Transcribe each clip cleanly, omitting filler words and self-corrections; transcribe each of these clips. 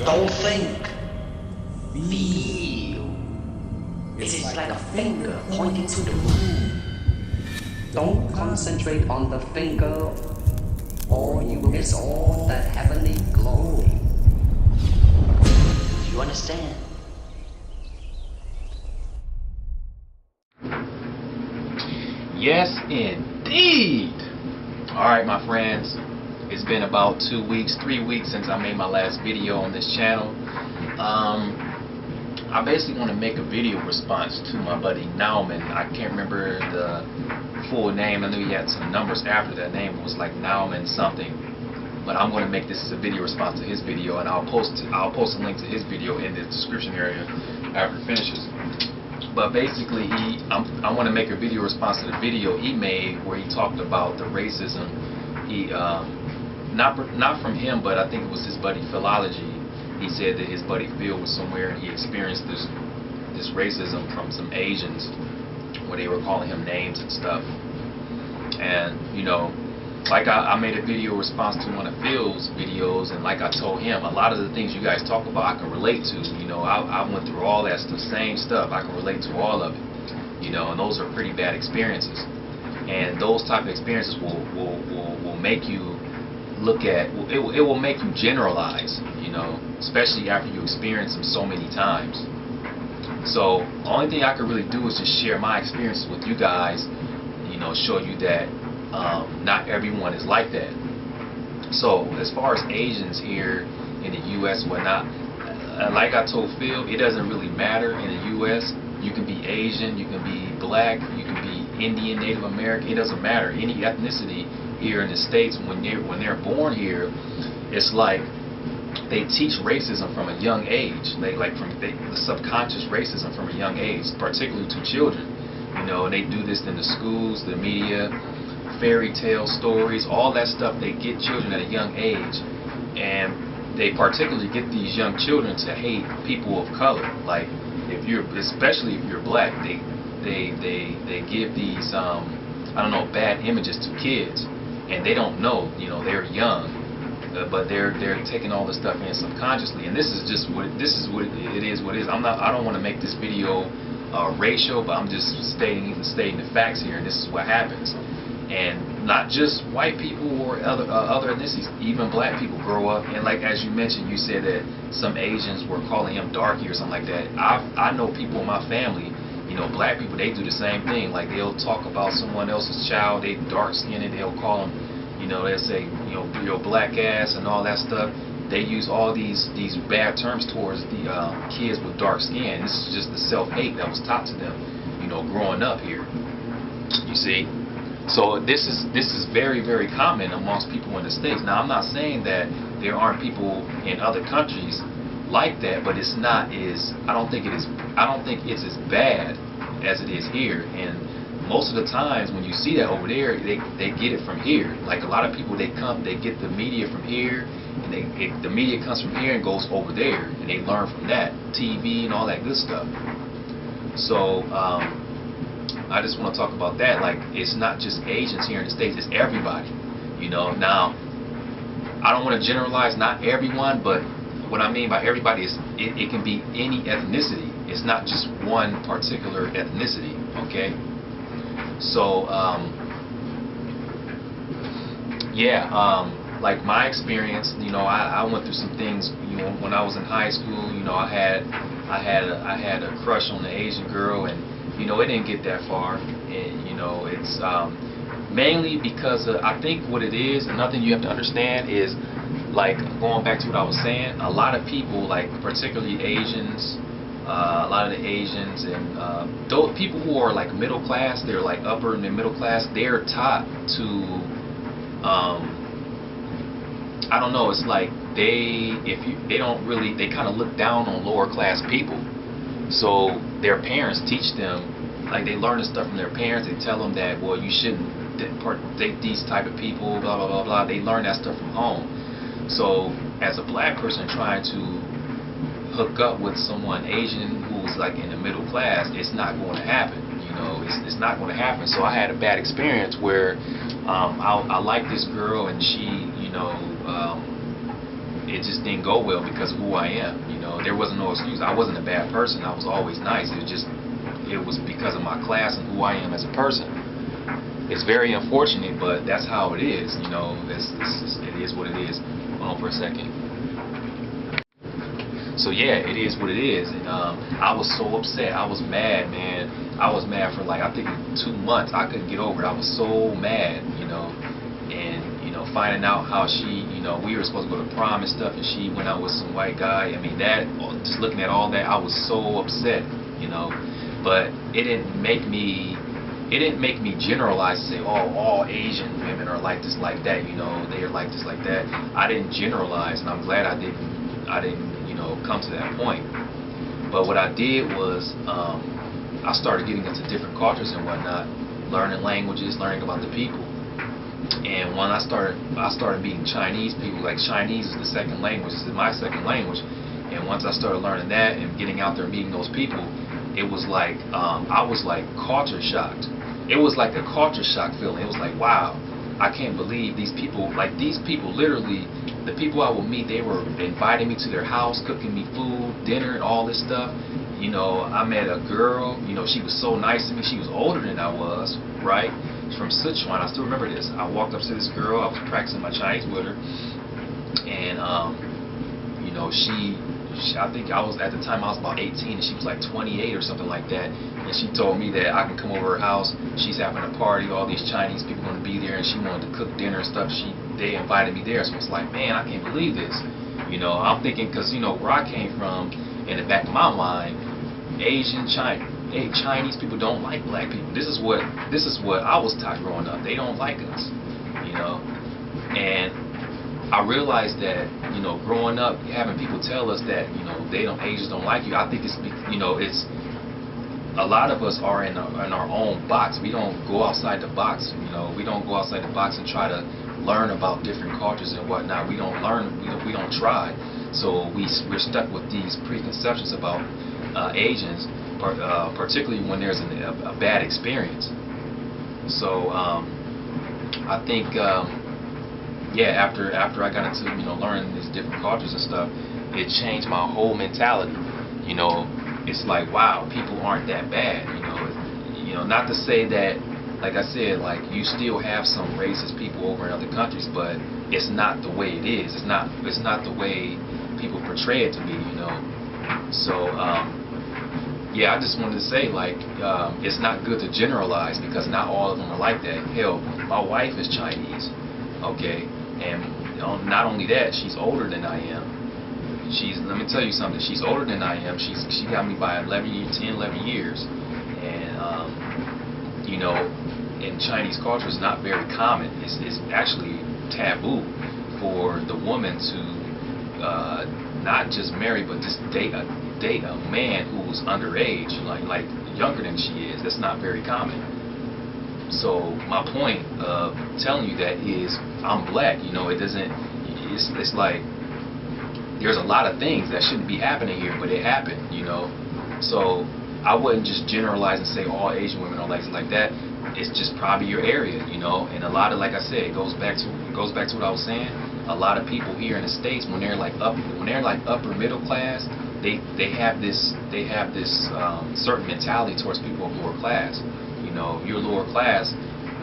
Don't think. Feel. It is like a finger pointing to the moon. Don't concentrate on the finger, or you will miss all the heavenly glory. You understand? Yes, indeed. Alright, my friends. It's been about 2 weeks, 3 weeks since I made my last video on this channel. I basically want to make a video response to my buddy Nauman. I can't remember the full name. I knew he had some numbers after that name. It was like Nauman something. But I'm going to make this as a video response to his video, and I'll post a link to his video in the description area after it finishes. But basically, I want to make a video response to the video he made where he talked about the racism. He not from him, but I think it was his buddy Philology. He said that his buddy Phil was somewhere and he experienced this racism from some Asians where they were calling him names and stuff. And you know, like I made a video response to one of Phil's videos, and like I told him, a lot of the things you guys talk about I can relate to. You know, I went through all that stuff, same stuff. I can relate to all of it. You know, and those are pretty bad experiences. And those type of experiences will make you look at, it will make you generalize, you know, especially after you experience them so many times. So the only thing I can really do is just share my experiences with you guys, you know, show you that not everyone is like that. So as far as Asians here in the U.S. whatnot, like I told Phil, it doesn't really matter in the U.S. You can be Asian, you can be black, you can be Indian, Native American. It doesn't matter. Any ethnicity here in the States, when they're born here, it's like they teach racism from a young age. The subconscious racism from a young age, particularly to children. You know, and they do this in the schools, the media, fairy tale stories, all that stuff. They get children at a young age, and they particularly get these young children to hate people of color. Like especially if you're black, they give these I don't know, bad images to kids, and they don't know, you know, they're young, but they're taking all this stuff in subconsciously. And this is what it is. What it is. I don't want to make this video racial, but I'm just stating the facts here, and this is what happens. And not just white people or other ethnicities, even black people grow up, and like as you mentioned, you said that some Asians were calling him darky or something like that. I know people in my family, you know, black people, they do the same thing. Like they'll talk about someone else's child, they dark skinned, they'll call them, you know, they'll say, you know, your black ass and all that stuff. They use all these bad terms towards the kids with dark skin. This is just the self-hate that was taught to them, you know, growing up here. You see? So this is very, very common amongst people in the States. Now I'm not saying that there aren't people in other countries like that, but it's not as I don't think it's as bad as it is here. And most of the times when you see that over there, they get it from here. Like a lot of people, they get the media from here, and the media comes from here and goes over there, and they learn from that TV and all that good stuff. So I just want to talk about that. Like, it's not just Asians here in the States, it's everybody. You know, now, I don't want to generalize, not everyone, but what I mean by everybody is it can be any ethnicity. It's not just one particular ethnicity, okay? So, like my experience, you know, I went through some things, you know, when I was in high school. You know, I had a crush on the Asian girl, and you know, it didn't get that far. And you know, it's mainly because I think what it is, another thing you have to understand is, like, going back to what I was saying, a lot of people, like particularly Asians, a lot of the Asians and those people who are like middle class, they're like upper and middle class, they're taught to I don't know, it's like they kind of look down on lower class people. So their parents teach them, like they learn this stuff from their parents. They tell them that, well, you shouldn't date these type of people, blah blah blah blah. They learn that stuff from home. So as a black person trying to hook up with someone Asian who's like in the middle class, it's not going to happen. You know, it's not going to happen. So I had a bad experience where I liked this girl, and she, you know, it just didn't go well because of who I am. You know, there wasn't no excuse. I wasn't a bad person. I was always nice. It was because of my class and who I am as a person. It's very unfortunate, but that's how it is. You know, it is what it is. Hold on for a second. So yeah, it is what it is, and I was so upset. I was mad, man. I was mad for like, I think 2 months. I couldn't get over it. I was so mad, you know, and you know, finding out how she, you know, we were supposed to go to prom and stuff, and she went out with some white guy. I mean, that, just looking at all that, I was so upset, you know. But it didn't make me generalize and say, oh, all Asian women are like this, like that, you know, they are like this, like that. I didn't generalize, and I'm glad I didn't, you know, come to that point. But what I did was, I started getting into different cultures and whatnot, learning languages, learning about the people. And when I started meeting Chinese people. Like, Chinese is the second language, this is my second language. And once I started learning that and getting out there and meeting those people, it was like, I was like culture shocked. It was like a culture shock feeling. It was like, wow, I can't believe these people, like these people literally, the people I would meet, they were inviting me to their house, cooking me food, dinner, and all this stuff. You know, I met a girl, you know, she was so nice to me. She was older than I was, right? She's from Sichuan. I still remember this. I walked up to this girl. I was practicing my Chinese with her. And, you know, I think I was, at the time I was about 18, and she was like 28 or something like that. And she told me that I can come over her house. She's having a party. All these Chinese people going to be there, and she wanted to cook dinner and stuff. They invited me there. So it's like, man, I can't believe this. You know, I'm thinking, because, you know, where I came from, in the back of my mind, Chinese people don't like black people. This is what I was taught growing up. They don't like us, you know. And I realized that, you know, growing up, having people tell us that, you know, Asians don't like you. I think it's, you know, it's, a lot of us are in our own box. We don't go outside the box. You know, we don't go outside the box and try to learn about different cultures and whatnot. We don't learn. We don't try. So we're stuck with these preconceptions about Asians, particularly when there's a bad experience. So I think, yeah, after I got into, you know, learning these different cultures and stuff, it changed my whole mentality. You know, it's like, wow, people aren't that bad. You know, not to say that, like I said, like, you still have some racist people over in other countries, but it's not the way it is. It's not the way people portray it to be, you know. So yeah, I just wanted to say, like, it's not good to generalize, because not all of them are like that. Hell, my wife is Chinese, okay, and not only that, she's older than I am. Let me tell you something, she's older than I am. She got me by 11 years, and you know, in Chinese culture, it's not very common. It's actually taboo for the woman to not just marry, but just date a man who's underage, like younger than she is. That's not very common. So my point of telling you that is, I'm black. You know, it's like, there's a lot of things that shouldn't be happening here, but it happened, you know. So I wouldn't just generalize and say all Asian women are like that. It's just probably your area, you know. And a lot of, like I said, it goes back to what I was saying. A lot of people here in the States, when they're like upper middle class, they have this certain mentality towards people of lower class. You know, if you're lower class,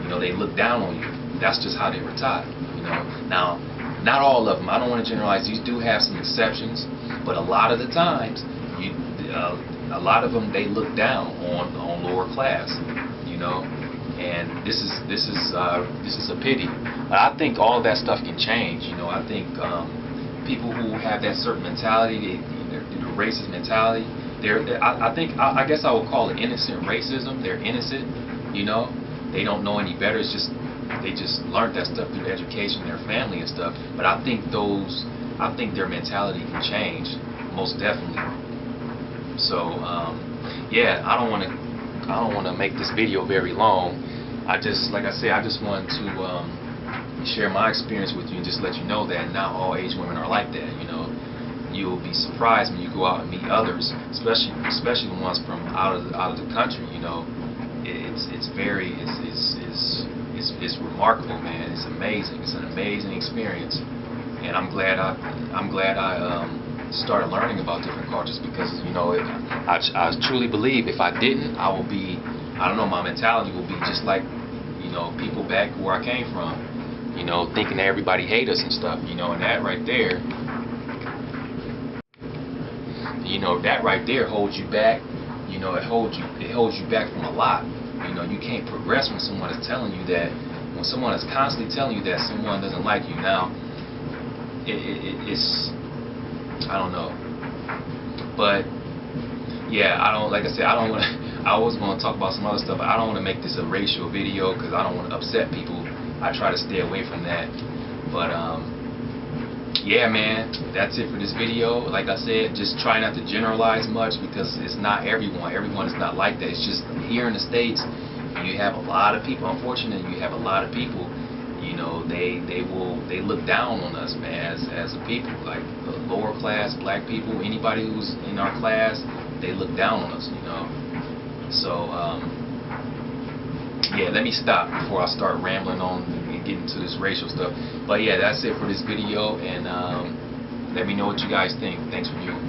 you know, they look down on you. That's just how they were taught, you know. Now, not all of them. I don't want to generalize. You do have some exceptions, but a lot of the times, a lot of them, they look down on lower class, you know. And this is a pity. I think all of that stuff can change. You know, I think people who have that certain mentality, the racist mentality, I guess I would call it innocent racism. They're innocent. You know, they don't know any better. It's just, they just learned that stuff through education, their family and stuff. But I think their mentality can change, most definitely. So yeah, I don't want to make this video very long. Like I said, I just wanted to share my experience with you and just let you know that not all Asian women are like that. You know, you'll be surprised when you go out and meet others, especially the ones from out of the country. You know, it's remarkable, man. It's amazing. It's an amazing experience. and I'm glad I started learning about different cultures, because you know I truly believe if I didn't, I would be, I don't know, my mentality will be just like, you know, people back where I came from, you know, thinking that everybody hate us and stuff, you know, and that right there, you know, that right there holds you back. You know, it holds you back from a lot. You know, you can't progress when someone is telling you that, when someone is constantly telling you that someone doesn't like you. Now, it's, I don't know, but yeah, I don't, like I said, I don't want to, I always want to talk about some other stuff, but I don't want to make this a racial video because I don't want to upset people. I try to stay away from that. But yeah, man, that's it for this video. Like I said, just try not to generalize much, because it's not everyone. Everyone is not like that. It's just here in the States, you have a lot of people. Unfortunately, you have a lot of people. You know, they look down on us, man, as a people, like the lower class, black people, anybody who's in our class, they look down on us. You know, so yeah, let me stop before I start rambling on and getting into this racial stuff. But yeah, that's it for this video, and let me know what you guys think. Thanks for viewing.